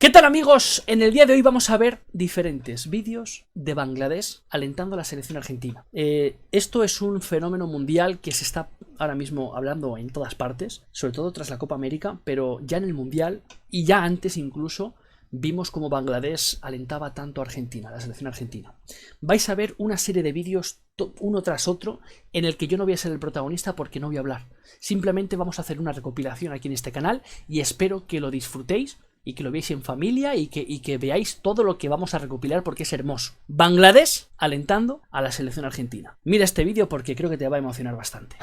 ¿Qué tal, amigos? En el día de hoy vamos a ver diferentes vídeos de Bangladesh alentando a la selección argentina. Esto es un fenómeno mundial que se está ahora mismo hablando en todas partes, sobre todo tras la Copa América, pero ya en el Mundial y ya antes incluso vimos cómo Bangladesh alentaba tanto a Argentina, a la selección argentina. Vais a ver una serie de vídeos uno tras otro en el que yo no voy a ser el protagonista porque no voy a hablar. Simplemente vamos a hacer una recopilación aquí en este canal y espero que lo disfrutéis y que lo veáis en familia y que veáis todo lo que vamos a recopilar porque es hermoso. Bangladesh alentando a la selección argentina. Mira este vídeo porque creo que te va a emocionar bastante.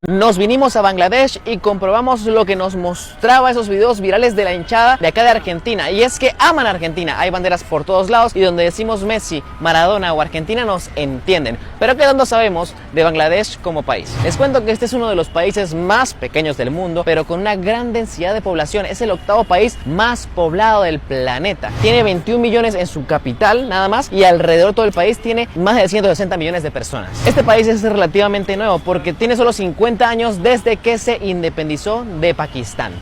Nos vinimos a Bangladesh y comprobamos lo que nos mostraba esos videos virales de la hinchada de acá de Argentina, y es que aman a Argentina. Hay banderas por todos lados y donde decimos Messi, Maradona o Argentina nos entienden. Pero ¿qué tanto sabemos de Bangladesh como país? Les cuento que este es uno de los países más pequeños del mundo, pero con una gran densidad de población. Es el octavo país más poblado del planeta. Tiene 21 millones en su capital nada más, y alrededor de todo el país tiene más de 160 millones de personas. Este país es relativamente nuevo porque tiene solo 50 años desde que se independizó de Pakistán.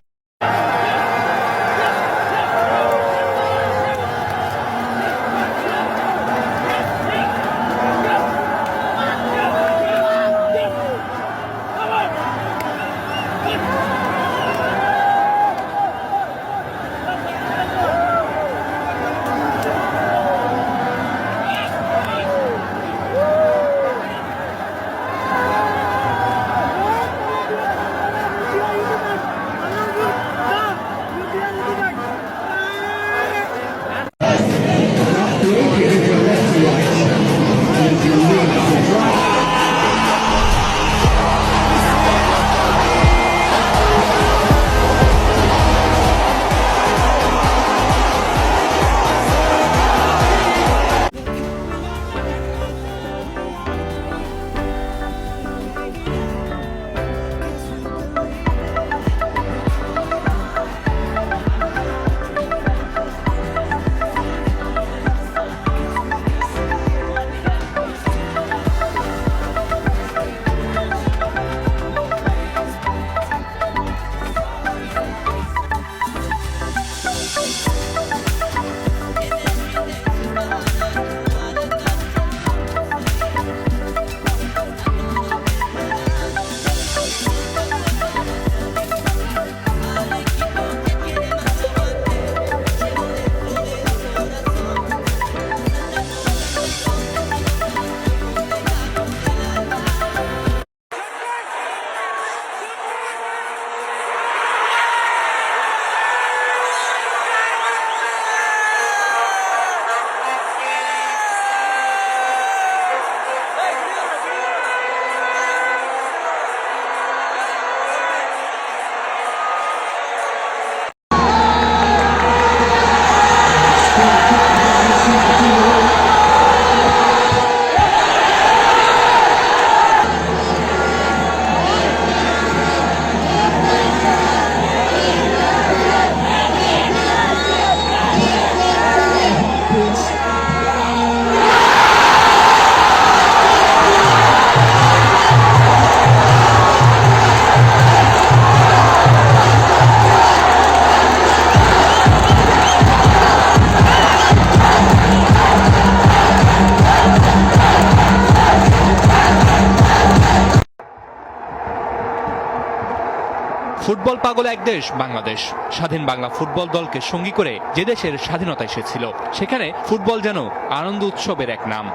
Football পাগল এক দেশ বাংলাদেশ। স্বাধীন Bangla football দলকে সঙ্গী করে যে দেশের স্বাধীনতা এসেছিল, সেখানে ফুটবল যেন আনন্দ উৎসবের এক নাম।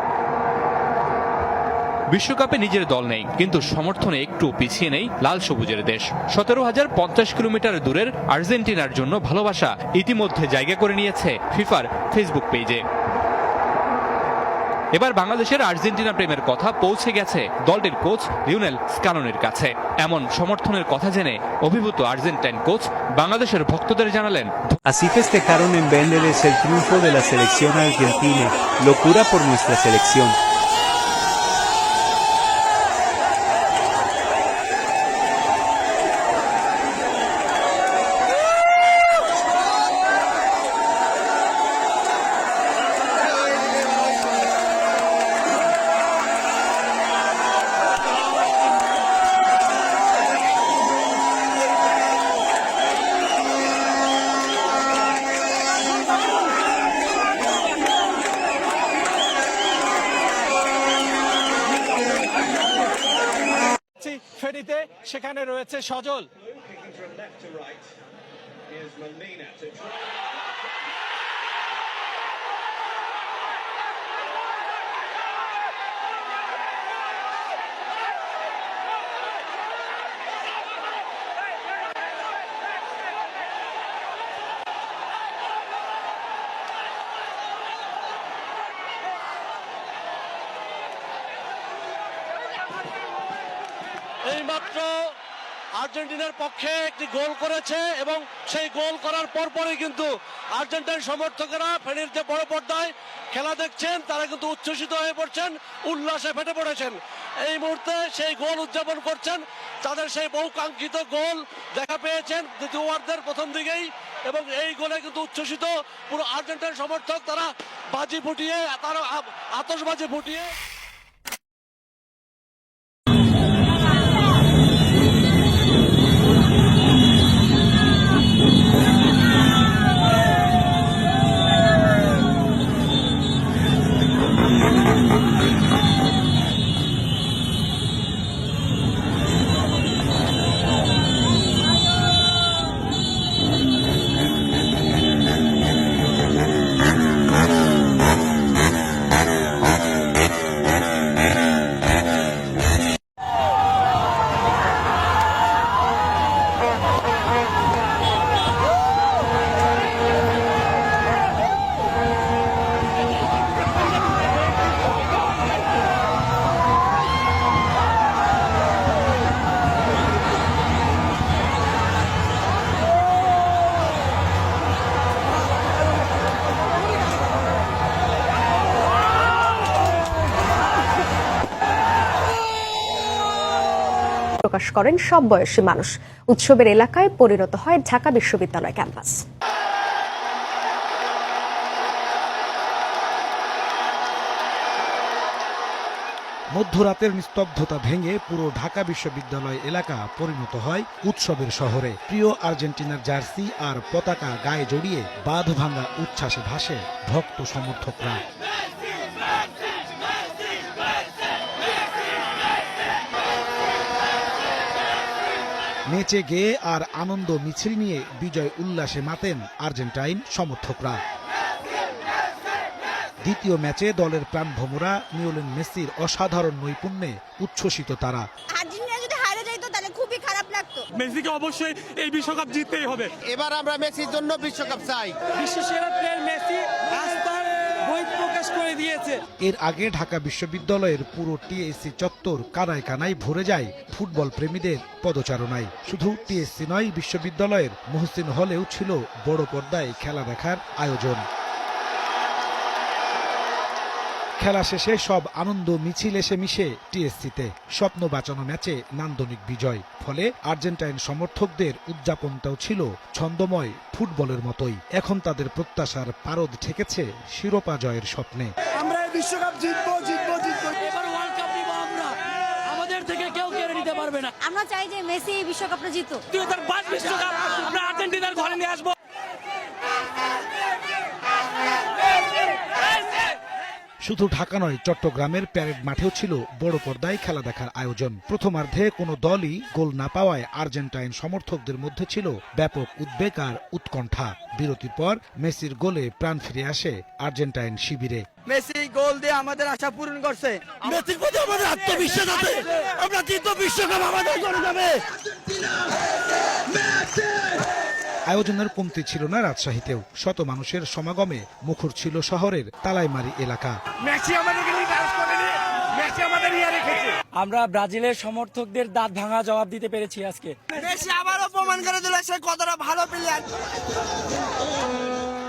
বিশ্বকাপে নিজের দল নেই, কিন্তু সমর্থনে একটু পিছিয়ে নেই লাল সবুজের দেশ। 17,050 কিলোমিটার দূরের আর্জেন্টিনার জন্য ভালোবাসা ইতিমধ্যে জায়গা করে নিয়েছে ফিফার ফেসবুক পেজে। এবার বাংলাদেশের আর্জেন্টিনা প্রেমের কথা পৌঁছে গেছে দলটির কোচ লিওনেল স্কালোনির কাছে। এমন সমর্থনের কথা জেনে অভিভূত আর্জেন্টাইন কোচ বাংলাদেশের ভক্তদের জানালেন, Así festejaron en Bendeles el triunfo de la selección argentina, locura por nuestra selección. সেখানে রয়েছে সজল। এইমাত্র আর্জেন্টিনার পক্ষে একটি গোল করেছে এবং সেই গোল করার পরপরই কিন্তু আর্জেন্টাইন সমর্থকেরা ফেনীর যে বড় পর্দায় খেলা দেখছেন তারা কিন্তু উচ্ছ্বসিত হয়ে পড়ছেন, উল্লাসে ফেটে পড়েছেন। এই মুহূর্তে সেই গোল উদযাপন করছেন, তাদের সেই বহুকাঙ্ক্ষিত গোল দেখা পেয়েছেন দ্বিতীয় অর্ধের প্রথম দিকেই, এবং এই গোলে কিন্তু উচ্ছ্বসিত পুরো আর্জেন্টাইন সমর্থক, তারা বাজি ফুটিয়ে, তারা আতশবাজি ফুটিয়ে প্রকাশ করেন সব বয়সী মানুষ। উৎসবের এলাকায় পরিণত হয় ঢাকা বিশ্ববিদ্যালয় ক্যাম্পাস। মধ্যরাতের নিস্তব্ধতা ভেঙে পুরো ঢাকা বিশ্ববিদ্যালয় এলাকা পরিণত হয় উৎসবের শহরে। প্রিয় আর্জেন্টিনার জার্সি আর পতাকা গায়ে জড়িয়ে বাঁধ ভাঙা উচ্ছ্বাসে ভাসে ভক্ত সমর্থকরা। নেচে গেয়ে আর আনন্দ মিছিল নিয়ে বিজয় উল্লাসে মাতেন আর্জেন্টাইন সমর্থকরা। দ্বিতীয় ম্যাচে দলের প্রাণভোমরা লিওনেল মেসির অসাধারণ নৈপুণ্যে উচ্ছ্বসিত তারা। আর্জেন্টিনা যদি হারে যাইতো তাহলে খুবই খারাপ লাগতো। মেসিকে অবশ্যই এই বিশ্বকাপ জিততেই হবে। এবার আমরা মেসির জন্য বিশ্বকাপ চাই। বিশ্বসেরা প্লেয়ার মেসি আস্থার বই প্রকাশ করে দিয়েছে। এর আগে ঢাকা বিশ্ববিদ্যালয়ের পুরো টিএসসি চত্বর কানায় কানায় ভরে যায় ফুটবল প্রেমীদের পদচারণায়। শুধু টিএসসি নয়, বিশ্ববিদ্যালয়ের মুহসিন হলেও ছিল বড় পর্দায় খেলা দেখার আয়োজন। খেলা শেষে সব আনন্দ মিছিল এসে মিশে টিএসসিতে। স্বপ্ন বাঁচানো ম্যাচে নান্দনিক বিজয়, ফলে আর্জেন্টাইন সমর্থকদের উদযাপনটাও ছিল ছন্দময় ফুটবলের মতোই। এখন তাদের প্রত্যাশার পারদ ঠেকেছে শিরোপা জয়ের স্বপ্নে। আমরা এই বিশ্বকাপ জিতবো, জিতবো, জিতবো। এবার ওয়ার্ল্ড কাপ নিব আমরা, আমাদের থেকে কেউ কেড়ে নিতে পারবে না। আমরা চাই যে মেসি এই বিশ্বকাপটা জিতুক। 2005 বিশ্বকাপ আমরা আর্জেন্টিনার ঘরে নিয়ে আসবো। শুধু ঢাকা নয়, চট্টগ্রামের প্যারেড মাঠেও ছিল বড় পর্দায় খেলা দেখার আয়োজন। প্রথমার্ধে কোনো দলই গোল না পাওয়ায় আর্জেন্টাইন সমর্থকদের মধ্যে ছিল ব্যাপক উদ্বেগ আর উৎকণ্ঠা। বিরতির পর মেসির গোলে প্রাণ ফিরে আসে আর্জেন্টাইন শিবিরে। মেসি গোল দিয়ে আমাদের আশা পূরণ করছে। মেসির প্রতি আমাদের আত্মবিশ্বাস আছে, আমরা জিতবো, বিশ্বকাপ আমাদের করে যাবে। আয়োজনের কমতি ছিল না রাজশাহীতেও। শত মানুষের সমাগমে মুখর ছিল শহরের তালাইমারি এলাকা। আমরা ব্রাজিলের সমর্থকদের দাঁত ভাঙা জবাব দিতে পেরেছি আজকে। মেসি আবারও প্রমাণ করে দিল সে কতটা ভালো প্লেয়ার।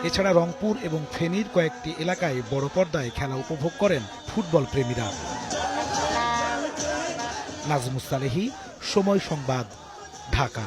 এছাড়া রংপুর এবং ফেনীর কয়েকটি এলাকায় বড় পর্দায় খেলা উপভোগ করেন ফুটবল প্রেমীরা। নাজমুস সালেহী, সময় সংবাদ, ঢাকা।